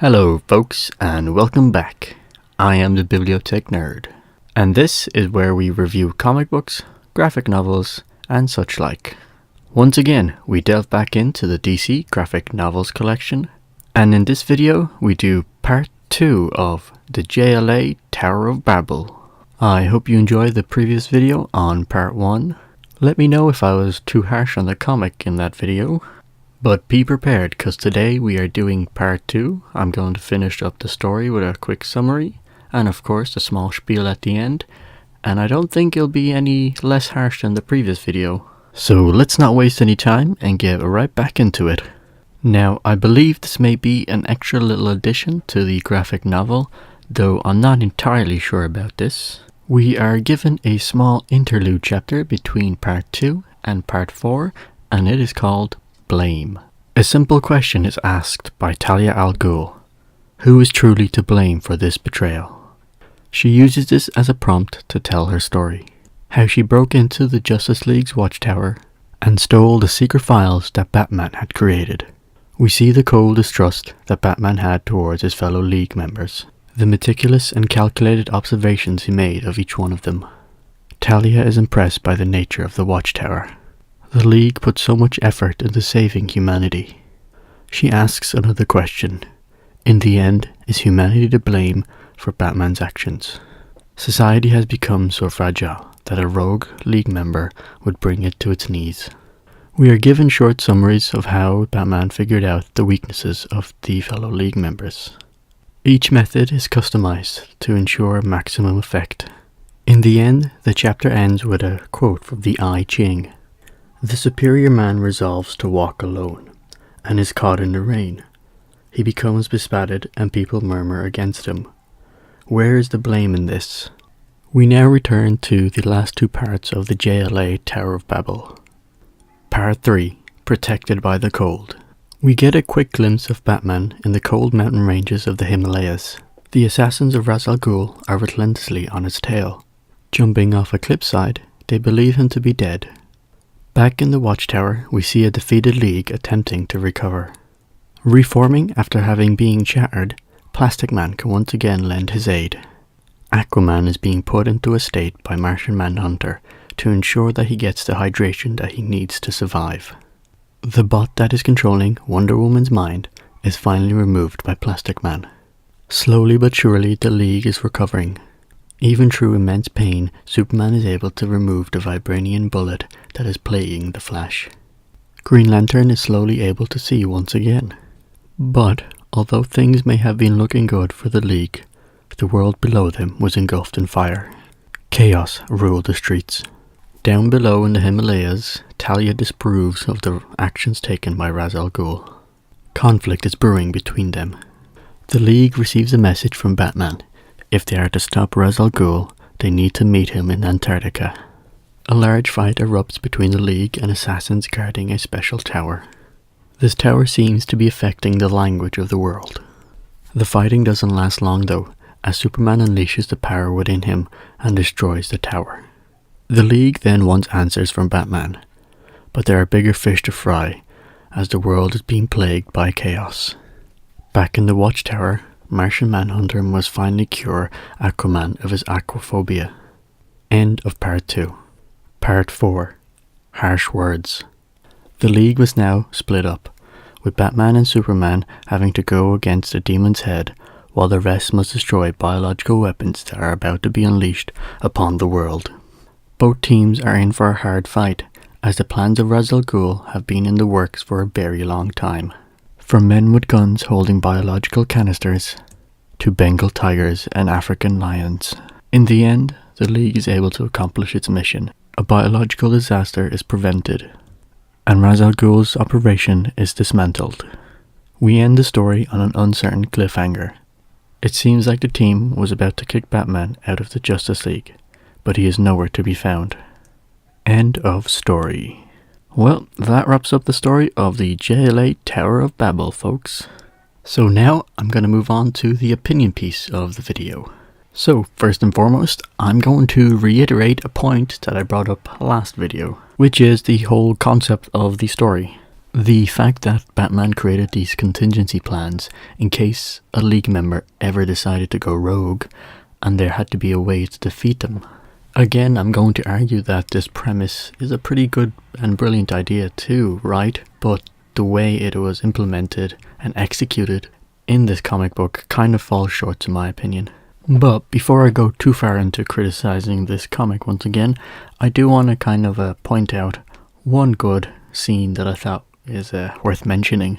Hello folks, and welcome back. I am the Bibliotech Nerd, and this is where we review comic books, graphic novels, and such like. Once again, we delve back into the DC graphic novels collection, and in this video we do part 2 of the JLA Tower of Babel. I hope you enjoyed the previous video on part 1. Let me know if I was too harsh on the comic in that video. But be prepared, because today we are doing part 2. I'm going to finish up the story with a quick summary, and of course a small spiel at the end, and I don't think it'll be any less harsh than the previous video. So let's not waste any time and get right back into it. Now, I believe this may be an extra little addition to the graphic novel, though I'm not entirely sure about this. We are given a small interlude chapter between part 2 and part 4, and it is called Blame. A simple question is asked by Talia al Ghul. Who is truly to blame for this betrayal? She uses this as a prompt to tell her story. How she broke into the Justice League's watchtower and stole the secret files that Batman had created. We see the cold distrust that Batman had towards his fellow League members. The meticulous and calculated observations he made of each one of them. Talia is impressed by the nature of the watchtower. The League put so much effort into saving humanity. She asks another question. In the end, is humanity to blame for Batman's actions? Society has become so fragile that a rogue League member would bring it to its knees. We are given short summaries of how Batman figured out the weaknesses of the fellow League members. Each method is customized to ensure maximum effect. In the end, the chapter ends with a quote from the I Ching. The superior man resolves to walk alone, and is caught in the rain. He becomes bespattered, and people murmur against him. Where is the blame in this? We now return to the last two parts of the JLA Tower of Babel. Part 3, Protected by the Cold. We get a quick glimpse of Batman in the cold mountain ranges of the Himalayas. The assassins of Ra's al Ghul are relentlessly on his tail. Jumping off a cliffside, they believe him to be dead. Back in the watchtower, we see a defeated League attempting to recover. Reforming after having been shattered, Plastic Man can once again lend his aid. Aquaman is being put into a state by Martian Manhunter to ensure that he gets the hydration that he needs to survive. The bot that is controlling Wonder Woman's mind is finally removed by Plastic Man. Slowly but surely, the League is recovering. Even through immense pain, Superman is able to remove the vibranium bullet that is plaguing the Flash. Green Lantern is slowly able to see once again. But, although things may have been looking good for the League, the world below them was engulfed in fire. Chaos ruled the streets. Down below in the Himalayas, Talia disapproves of the actions taken by Ra's al Ghul. Conflict is brewing between them. The League receives a message from Batman. If they are to stop Ra's al Ghul, they need to meet him in Antarctica. A large fight erupts between the League and assassins guarding a special tower. This tower seems to be affecting the language of the world. The fighting doesn't last long though, as Superman unleashes the power within him and destroys the tower. The League then wants answers from Batman, but there are bigger fish to fry, as the world is being plagued by chaos. Back in the watchtower, Martian Manhunter must finally cure Aquaman of his aquaphobia. End of part 2. Part 4. Harsh Words. The League was now split up, with Batman and Superman having to go against the Demon's Head, while the rest must destroy biological weapons that are about to be unleashed upon the world. Both teams are in for a hard fight, as the plans of Ra's al Ghul have been in the works for a very long time. From men with guns holding biological canisters, to Bengal tigers and African lions. In the end, the League is able to accomplish its mission. A biological disaster is prevented, and Ra's al Ghul's operation is dismantled. We end the story on an uncertain cliffhanger. It seems like the team was about to kick Batman out of the Justice League, but he is nowhere to be found. End of story. Well, that wraps up the story of the JLA Tower of Babel, folks. So now I'm going to move on to the opinion piece of the video. So first and foremost, I'm going to reiterate a point that I brought up last video, which is the whole concept of the story. The fact that Batman created these contingency plans in case a League member ever decided to go rogue and there had to be a way to defeat them. Again, I'm going to argue that this premise is a pretty good and brilliant idea too, right? But the way it was implemented and executed in this comic book kind of falls short in my opinion. But before I go too far into criticizing this comic once again, I do want to kind of point out one good scene that I thought is worth mentioning.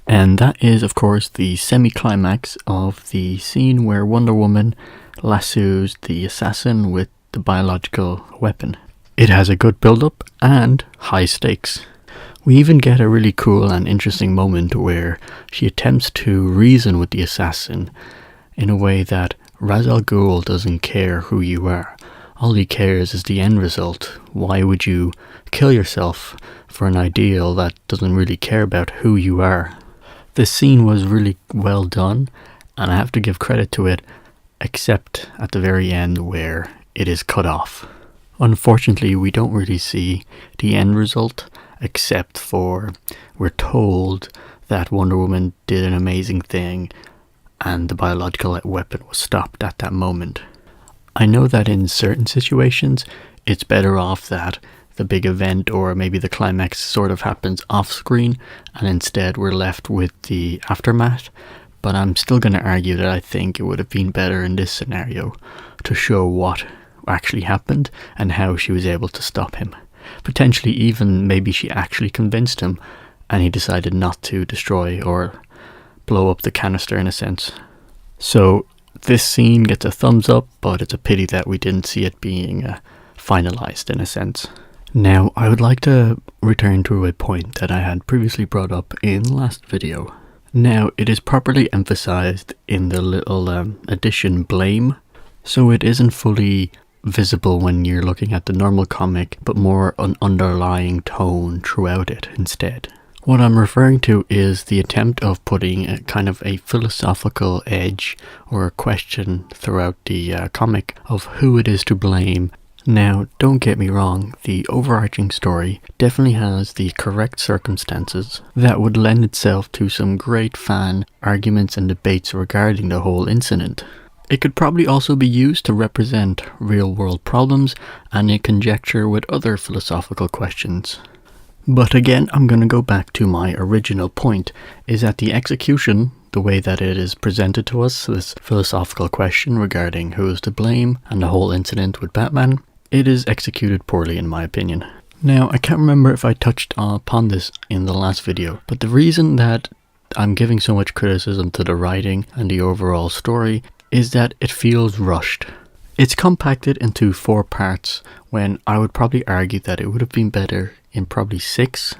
And that is, of course, the semi-climax of the scene where Wonder Woman lassos the assassin with the biological weapon. It has a good build-up and high stakes. We even get a really cool and interesting moment where she attempts to reason with the assassin in a way that Ra's al Ghul doesn't care who you are. All he cares is the end result. Why would you kill yourself for an ideal that doesn't really care about who you are? This scene was really well done, and I have to give credit to it, except at the very end where it is cut off. Unfortunately, we don't really see the end result, except for we're told that Wonder Woman did an amazing thing and the biological weapon was stopped at that moment. I know that in certain situations it's better off that the big event or maybe the climax sort of happens off screen and instead we're left with the aftermath, but I'm still going to argue that I think it would have been better in this scenario to show what actually happened and how she was able to stop him. Potentially even maybe she actually convinced him and he decided not to destroy or blow up the canister in a sense. So this scene gets a thumbs up, but it's a pity that we didn't see it being finalized in a sense. Now I would like to return to a point that I had previously brought up in the last video. Now it is properly emphasized in the little addition blame, so it isn't fully visible when you're looking at the normal comic, but more an underlying tone throughout it instead. What I'm referring to is the attempt of putting a kind of a philosophical edge or a question throughout the comic of who it is to blame. Now, don't get me wrong, the overarching story definitely has the correct circumstances that would lend itself to some great fan arguments and debates regarding the whole incident. It could probably also be used to represent real-world problems and a conjecture with other philosophical questions. But again, I'm going to go back to my original point, is that the execution, the way that it is presented to us, this philosophical question regarding who is to blame and the whole incident with Batman, it is executed poorly in my opinion. Now, I can't remember if I touched upon this in the last video, but the reason that I'm giving so much criticism to the writing and the overall story is that it feels rushed. It's compacted into 4 parts when I would probably argue that it would have been better in probably 6.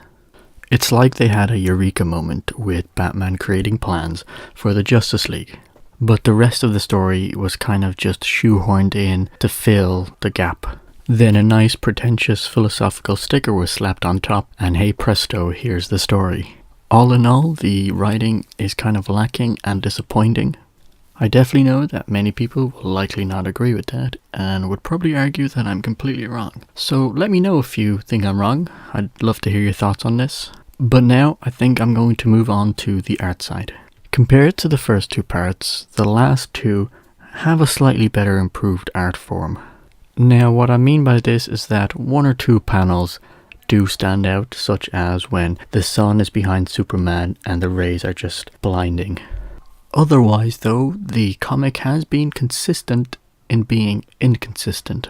It's like they had a eureka moment with Batman creating plans for the Justice League, but the rest of the story was kind of just shoehorned in to fill the gap. Then a nice pretentious philosophical sticker was slapped on top and hey presto, here's the story. All in all, the writing is kind of lacking and disappointing. I definitely know that many people will likely not agree with that and would probably argue that I'm completely wrong. So let me know if you think I'm wrong. I'd love to hear your thoughts on this. But now I think I'm going to move on to the art side. Compared to the first 2 parts, the last 2 have a slightly better improved art form. Now what I mean by this is that 1 or 2 panels do stand out, such as when the sun is behind Superman and the rays are just blinding. Otherwise though, the comic has been consistent in being inconsistent.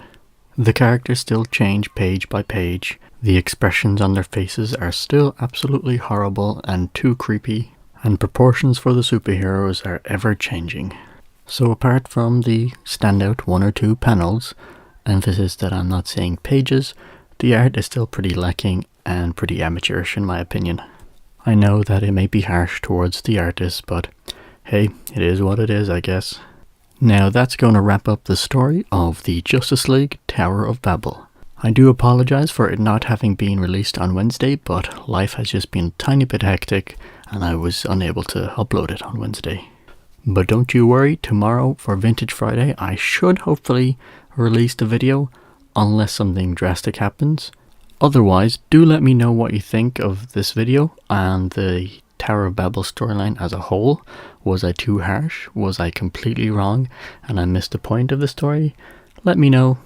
The characters still change page by page, the expressions on their faces are still absolutely horrible and too creepy, and proportions for the superheroes are ever changing. So apart from the standout 1 or 2 panels, emphasis that I'm not saying pages, the art is still pretty lacking and pretty amateurish in my opinion. I know that it may be harsh towards the artist, but hey, it is what it is, I guess. Now that's going to wrap up the story of the Justice League Tower of Babel. I do apologize for it not having been released on Wednesday, but life has just been a tiny bit hectic and I was unable to upload it on Wednesday. But don't you worry, tomorrow for Vintage Friday I should hopefully release the video, unless something drastic happens. Otherwise, do let me know what you think of this video and the Tower of Babel storyline as a whole. Was I too harsh? Was I completely wrong and I missed the point of the story? Let me know.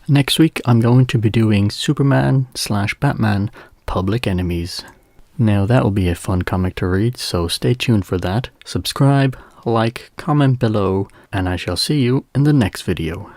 Next week I'm going to be doing Superman/Batman Public Enemies. Now that will be a fun comic to read, so stay tuned for that. Subscribe, like, comment below, and I shall see you in the next video.